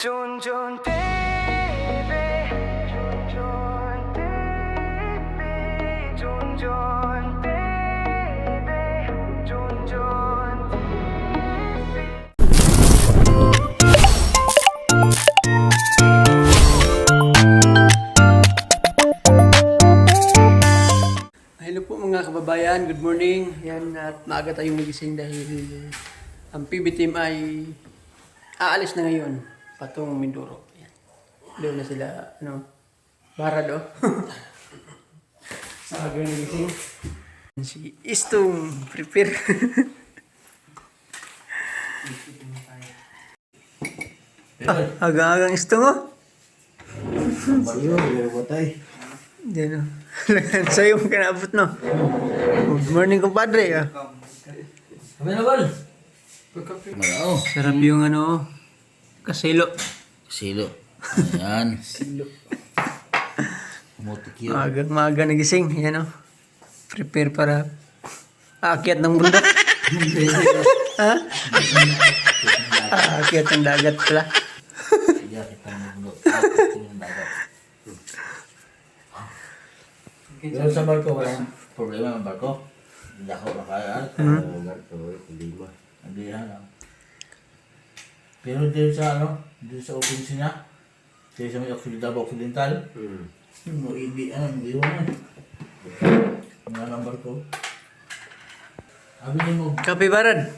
Jun Jun baby, Jun Jun baby, Jun Jun baby, Jun Jun baby. Hello po mga kababayan, good morning. Yan, at maaga tayong nagising dahil ang PB team ay aalis na ngayon patungong Mindoro. Yan. Doon na sila, Barado. Sa aga nagising. Si Istong prepare. Aga-agang Istong oh. Sa'yo, meron mo tayo. Diyan o. Sa'yo mo kanabot no. Good morning kumpadre. Kami na, Bal. Malao. Sarap yung kasilo. Silo. Ayan. Silo. Motikyo. Maaga nagising. Yan o. Prepare para aakyat ng bundok. Ha? Aakyat ng dagat pala. Kaya kita mo. Pero sa barko, walang problema ng barko. Hindi ako makayaan. Barko, problema. Hindi lang. Pero dito sa dito sa opisina niya, dito sa may Occidental, mo hindi iwan. Mga ng barko. Abi niyo mo, Kapibaran.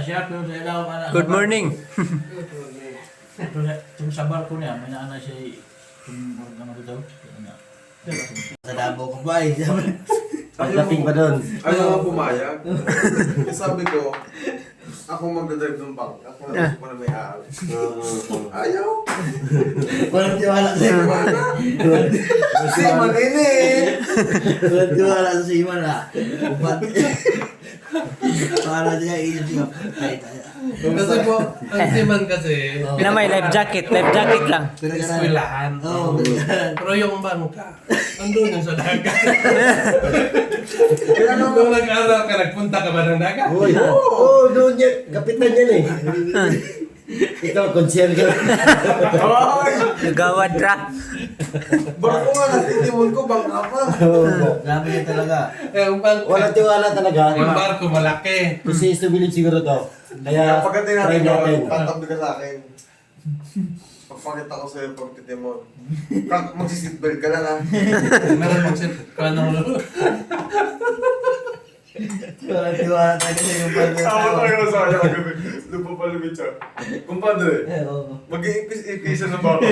siya, pero sa ilaw, Good morning. Pero sa barko niya, may naana siya, sa Davao ko ba eh. Pagdating pa doon. Ayaw nga pumayag. Sabi ko, ako magdadrive ng bank. Ako na may ahal. Ayaw. Walang tiwala sa Iman. Si Manini. Walang tiwala sa Iman ah. Upat. Para siya iisip siya. Kasi po, ang timan kasi, Na may life jacket lang. eskwelahan. Oo. Pero yung bangka, andun yung sa dagat. Nung nag-aral ka, nagpunta ka ba ng dagat? Oo, doon yan. Kapitan yan eh. Ikaw, konsyel ka. Nagawad ra. Bako nga, natitimon ko, bangka pa. Grabe yan talaga. Eh, yung bangka, Walang tiwala talaga. yung barko malaki. Kasi is to believe siguro to. Kaya, Pagdating try natin natin. ko, tatabi ka sa akin. Pagpakita ko sa'yo pag titimon. Magsiseatbelt ka lang ha. Meron mag-sit ka ng ulo. Walang tiwala talaga sa yung pag-tao. sa kanya kagabi. Lupa pa lumit siya. Kumpadre, Oo. mag-iipis-ipisan na ba ako?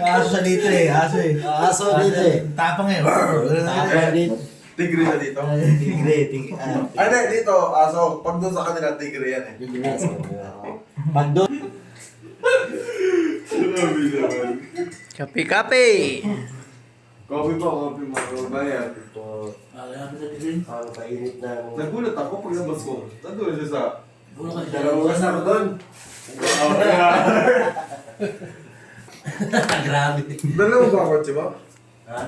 Aso sa dito eh, aso eh. Aso dito eh. Tapang eh. Tapang dito. Tigre na dito. Tigre. Ay, hindi, dito, aso. Pag doon sa kanila, tigre yan eh. Pag doon. Sabi naman. Kape. Coffee pa, coffee mo. Bayan. Ano kainit na. Nagulat ako pag nabas ko. Nandun siya sa... Dalawang oras na ako doon. Grabe. Dala mo ba kotse mo? Ha?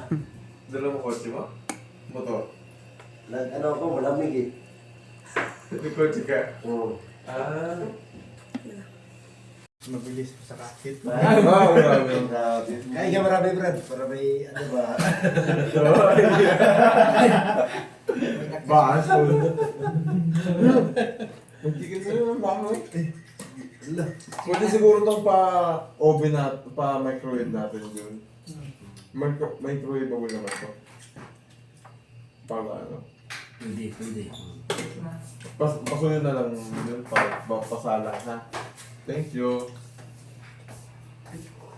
Dala mo kotse mo? Motor. Ano ako, malamig eh. May kotse ka? Oo. Mabilis sa kakit. Grabe. Kaya ka marami, Brad. Para may, ano ba? Baso. Magkikil ka naman bakit? Pwede siguro itong pa-oven na, pa-microwave natin yun. Microwave mo naman ito. Para ano. Pwede. Pasunin na lang yun para pasala ha. Thank you.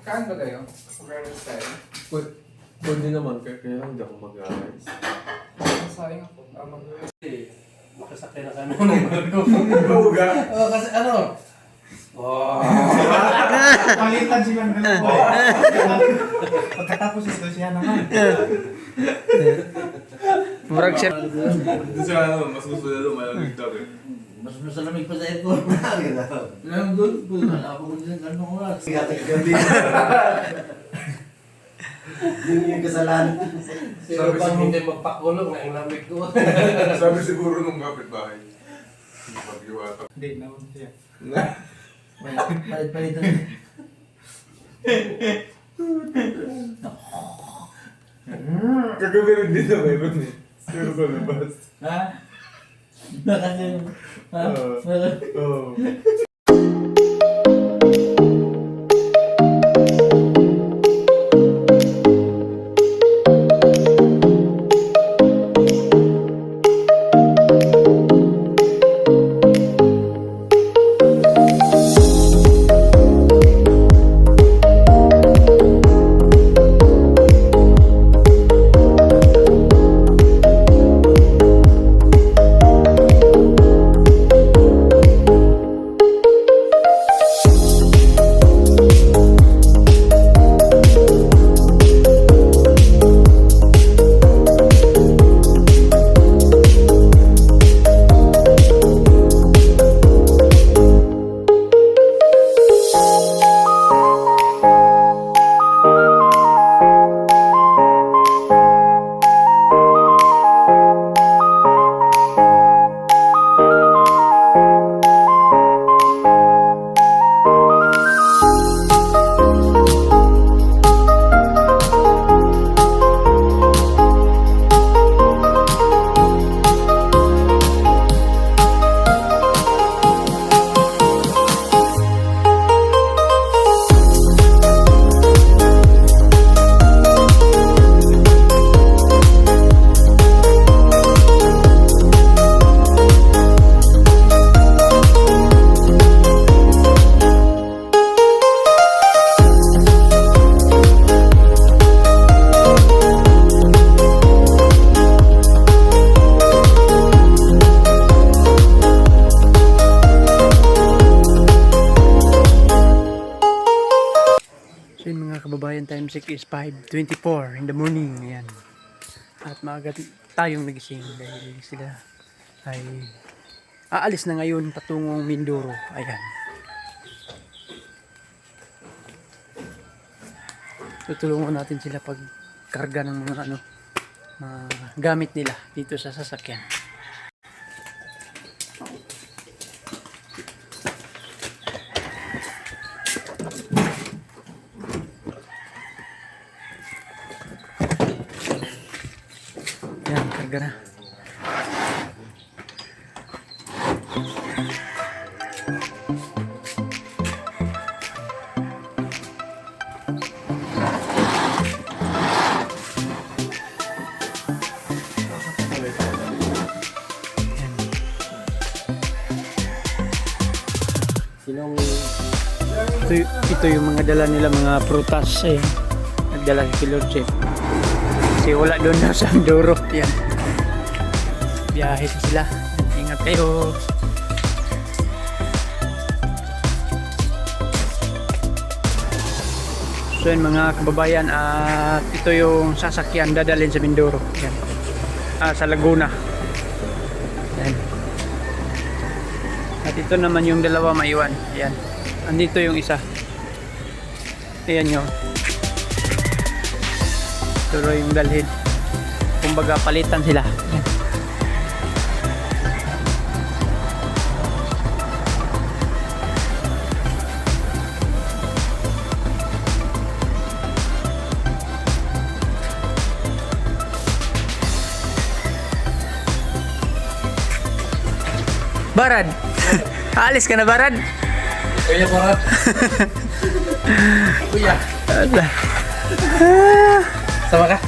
Kain ba kayo? Pag-rice tayo? Pwede naman kaya lang hindi ako mag-rice. Sayang ako. Makasakay na kami ng barko. Buga! Oh, kasi Palitan silang dalawa. Pagkatapos ito siya naman. Murag siya. Hindi siya mas gusto nila malamig daw eh. Mas masalamig pa sa aircon. Lang doon. Ako ko din ganun oras. Yun yung kasalanan. Sino pang hindi magpakulong na ang lamig ko? Sabi siguro nung kapitbahay, Hindi, naman siya. Palit. Kagabi rin din na mayroon eh. Pero sa labas. Ha? Kasi, ha? Oo. So yun mga kababayan, time check is 5:24 in the morning. Ayan. At maaga tayong nagising dahil sila ay aalis na ngayon patungong Mindoro. Ayan. Tutulungan natin sila pag karga ng mga mga gamit nila dito sa sasakyan. Yan, karga na. Ito yung mga dala nila, mga prutas. Ayan. Nagdala si Lord Chef. Kasi wala doon na sa Mindoro. Yan. Biyahe na sila. Ingat kayo. So yun mga kababayan, at ito yung sasakyan dadalhin sa Mindoro. Yan. Sa Laguna. Yan. At ito naman yung dalawa maiwan. Ayan. Andito yung isa. Ayan nyo. Ito yung dalhin. Kumbaga palitan sila. Ayan. Barad! Aalis ka na, Barad? Kuya, Barat. Kuya. Ala. Sama ka?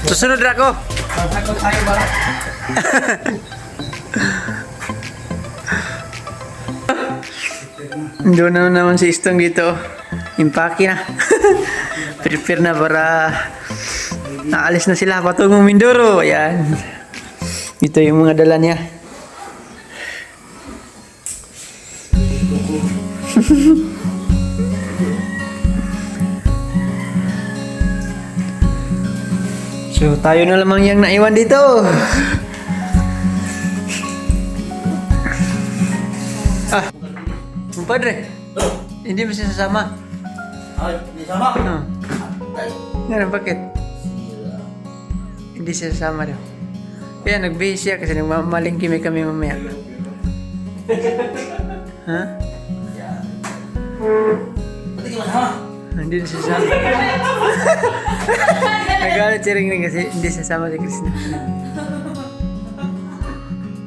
Susunod na ako. Masakot tayo, Barat. Doon na naman si Istong dito. Impake na. Prepare na para naalis na sila patungong Mindoro. Ayan. Ito yung mga dala niya. So tayo na lamang yung naiwan dito. Padre, hindi mo siya sasama. Ay, di sama. Ngayon, bakit? Hindi siya sasama daw. Kaya nagbihis siya kasi nagmamalingki kami mamaya. Ha? Yan. Pati ka masama. Hindi na sasama. Nagalit si Ring Ring kasi hindi sasama si Krishna.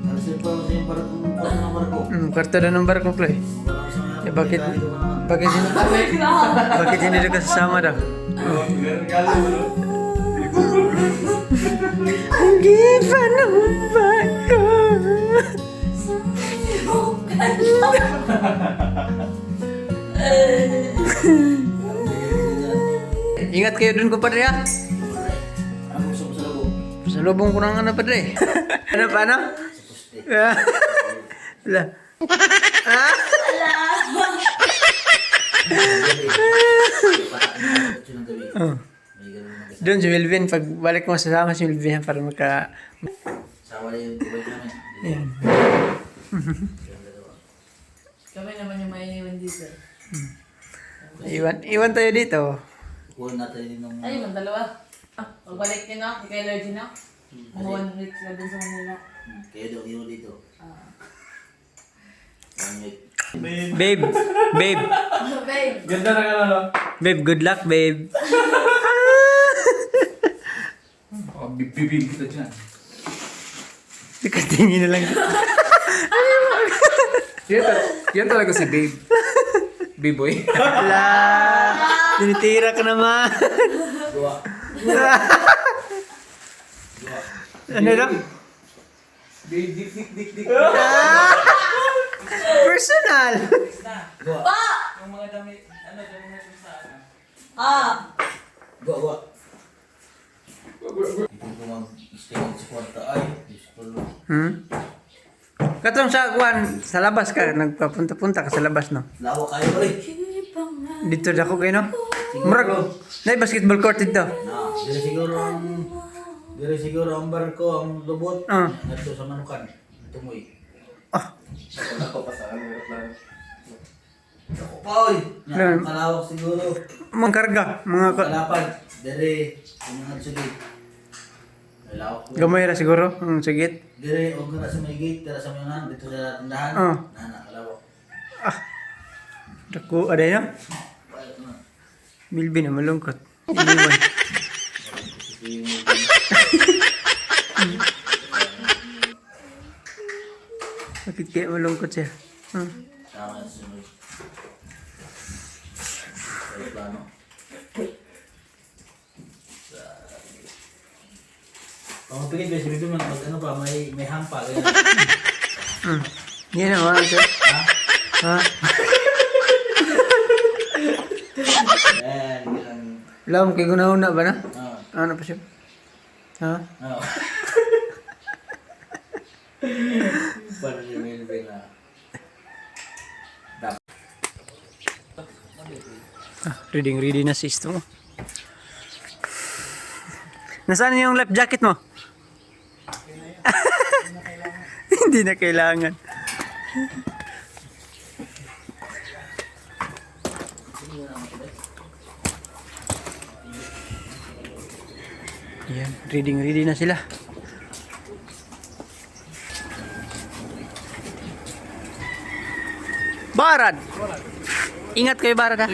Ano siya pa sa yung barko? Kwarto na ng barko, Chloe. Eh, bakit hindi ka sasama daw? Ang giba ng barko. Ingat kayo dun, kumpadre, ha? Ano gusto mo sa labo? Pasalubong ko ng ano, padre. Ano, paano? Wala. Oh. Doon si Wilvin, pag balik mo sasama si Wilvin para magka... Sawa na yung tubay namin. Yan. Kami naman yung may iniwan dito. Iwan tayo dito. Kukuha natin din ng... Ay, yung dalawa. Pagbalik niyo na, kay allergy na. 1 week na dun sa Manila. Kaya daw yun dito. 1 week. Babe, Babe, Ganda na ka na, no? babe, good luck, babe. Oh, bibig kita dyan. Tingin na lang. Yan talaga si Babe. B-boy. Wala. Tinitira ka naman. Dua. Ano daw? Babe, dik. Personal. Dua. Yung mga damit, damit sa Dua. Hindi ko mag-stay sa kwarta ay. Useful. Katong sa kwan, sa labas ka, nagpapunta-punta ka sa labas, no? Lawa kayo ulit. Dito na ako kayo, no? Murag, na basketball court dito. Na, dili siguro ang barko, ang lubot. Ito sa manukan. Tumoy. Ako pa sa ano, plano. Ako pa oy. Kalawak siguro. Mangkarga, mga Kalapad. Dere, yung mga sige. Kalawak ko. gamay ra siguro, ang sigit. Dire, huwag na sa may gate, tara sa may unahan, dito sa tindahan. Oh. Nana, kalawak. Dako, ada na? Bayot na. Milby na, malungkot. Iniwan. Bakit kaya malungkot siya? Tama yung sunod. Ay, plano. Pangapigit ba, sabi mo, pag ano pa, may hampa. Ganyan. Yan na, mga ito. Ha? Ayan, ganyan. Alam, kay guna-una ba na? Ah, Ano pa siya? Ha? ah. Parang yung Melvin na. Ready na si Isto mo. Nasaan yung life jacket mo? Hindi na kailangan. Yan, ready na sila. Barad! Ingat kayo, Barad, ha?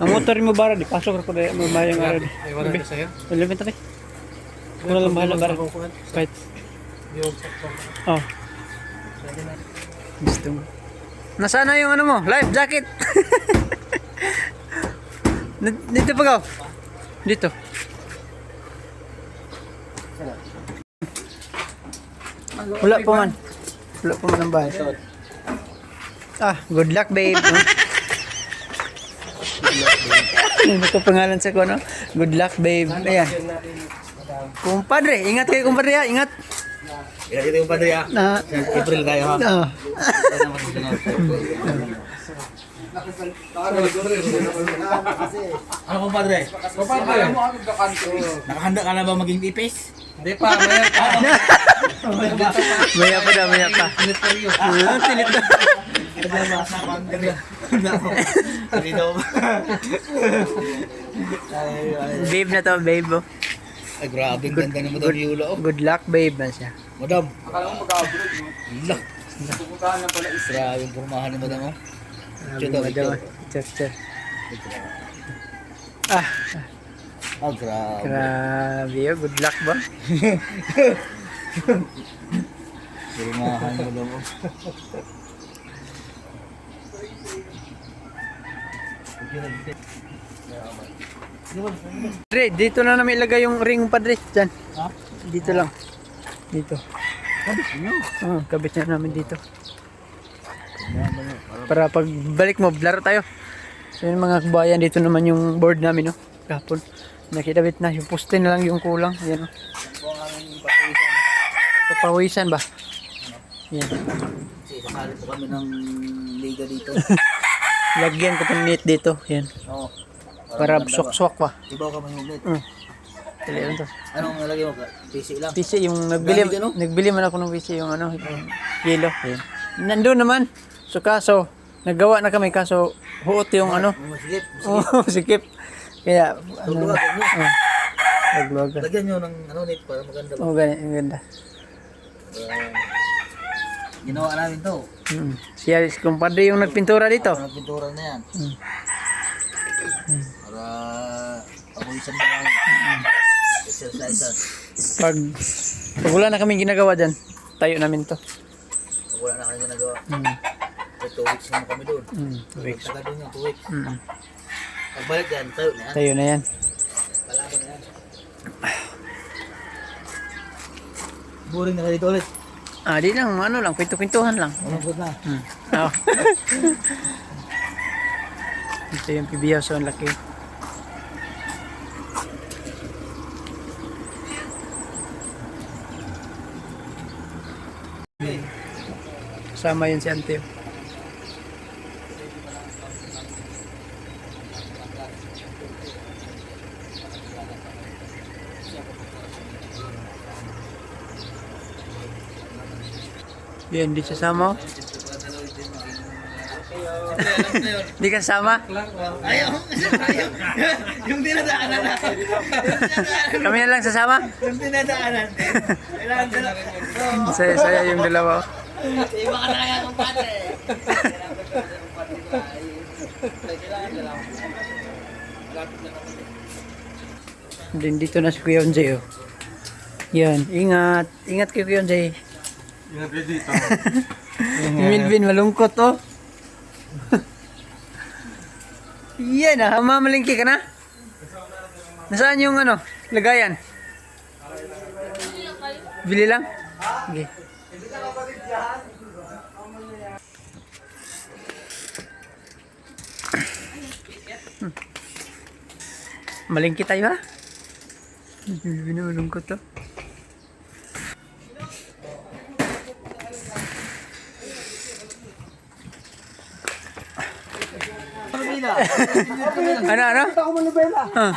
Ang motor mo, Barad, pasok ako na mamayang araw. Ay, wala na sa'yo? Wala ba tabi? Wala lang bahala, Barad. Kahit, Yung sakto. oh. Gusto mo. Nasaan na yung ano mo? Life jacket! Dito pa, gaw. Dito. Wala pa man. Wala pa man ang bahay. Good luck, babe. Ano ko pangalan sa ko, no? Good luck, babe. Ayan. Kumpadre, ingat kayo, kumpadre, ha? Ingat. Kaya ito yung padre ah. Na, April tayo ha. Ano po padre? Nakahanda ka na ba maging pipis? Hindi pa, maya pa. maya pa. Tilit na. Dito ba? Babe na to, babe. Oh. Ay, grabe. Ganda ni Madam Yula. Oh. Good luck, babe. Ba siya? Madam. Akala mo mag-abroad, no? Ila. Pupuntahan na pala isa. Grabe yung pormahan ni Madam. Oh. Grabe, madam. Char. Ah, Ah, grabe. grabe. Oh. Good luck ba? Pormahan ni Madam. Oh. Padre, dito na namin ilagay yung ring, Padre. Diyan. Ha? Dito lang. Dito. Kabit na namin dito. Para pag balik mo, laro tayo. So yun mga kabayan, dito naman yung board namin, no? Kahapon. Nakidabit na. Yung poste na lang yung kulang. Yan, no? Papawisan ba? Yan. Kasi kasali po kami ng liga dito. Lagyan ko itong net dito. Yan. Oo. Para swak-swak pa. Ibaw ka may humit. Dali lang to. Anong nalagay mo? PC lang. PC yung nagbili, Gamit, ano? nagbili man ako ng PC yung ano, yung yellow. Yan. Nandun naman. So kaso, naggawa na kami kaso huot yung ano. Masigip. Oh, sikip. Kaya ano, Lagluwagan nyo. nagluwagan. Lagyan nyo ng ano net para maganda ba? Oh, ganyan, ang ganda. Ginawa namin to. Siya, kumpadre yung nagpintura dito. Para pintura na yan. Para pabulisan na lang. Exercise. Pag wala na kaming ginagawa dyan, tayo namin to. Wala na kami ginagawa. 2 weeks naman kami doon. 2 weeks. Taga doon yung 2 weeks. Pagbalik yan, tayo na yan. Tayo na yan. Palaban na yan. Boring na kayo dito ulit. Di lang, ano lang, kwento-kwentuhan lang. Walang good na. Oh. Ito yung PB House, ang laki. Sama yun si Anteo. Yan, di sasama. Di ka sama? Ayaw! Yung dinadaanan natin. Kami na lang sasama? Yung dinadaanan. Kailangan sila. Saya yung dalawa. Iba ka na kaya kung patre. Din dito na si Kuya Onjay, oh. Yan, ingat. Ingat kay Kuya Onjay. Ingat kayo dito. Milvin, malungkot, oh. Yan, ah. Mamalingki ka na? Nasaan yung ano, lagayan? Bili lang? Sige. Malingki tayo, ha? Milvin na malungkot, oh. Ano? Ah.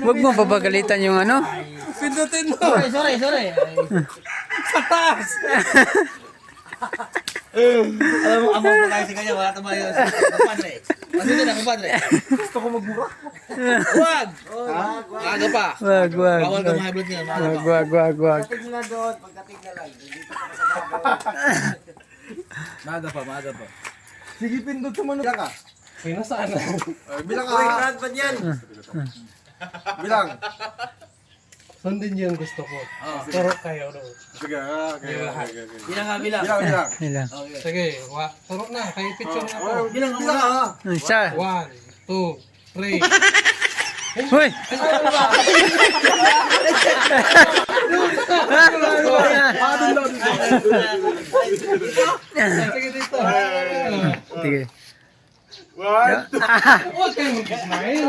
Huwag mo papagalitan yung ano. Pindutin mo! Sorry. Sa taas! Alam mo, among pa tayo sa kanya. Wala tayo sa kumpadre. Masito na, kumpadre. Gusto ko magmura. Huwag! Maaga pa. Wag. Bawal ka mahiblot niya. Maaga pa. Wag. Maaga pa. Sige, pindot sa manok. Bilang ka. Ay, nasaan na? Bilang ka. Bilang. Sundin niyo yung gusto ko. Turo kayo doon. Sige, okay. Bilang nga, bilang. Bilang. Ilang. Okay. Sige, turo na. Kayo picture na ako. Bilang ka muna. Isa. 1, 2, 3. Hoy! Sige dito. Sige. Huwag kayo mag-smile.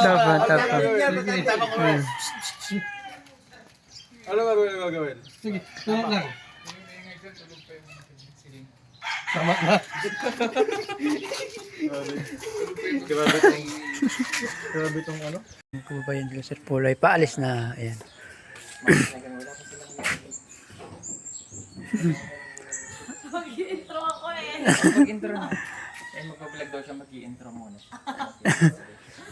Tapa. Ano gagawin? Sige, turo lang. Tama na. Grabe tong ano? Kung ba yun, Sir Puloy, paalis na. Ayan. Mag-intro ako eh. Mag-intro na. Eh, magpa-vlog daw siya, mag-i-intro muna.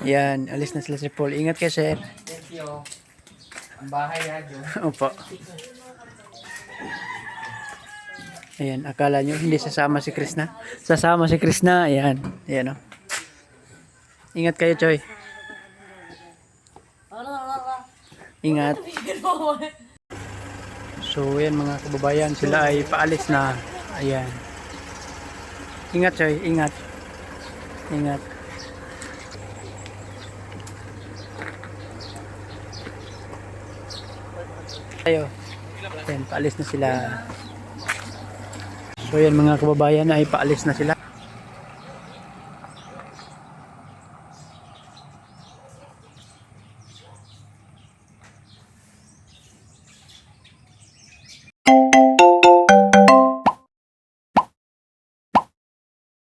Yan, alis na sila si Paul. Ingat kayo, sir. Thank you. Ang bahay na, Jun. Opo. Ayan, akala nyo hindi sasama si Krishna? Sasama si Krishna, ayan. Ayan o. Ingat kayo, Choy. Ingat. So, ayan mga kababayan, sila ay paalis na. Ayan. Ingat, Choy. Ingat. Ingat. Ayo. Ayan, paalis na sila. So, ayan mga kababayan ay paalis na sila.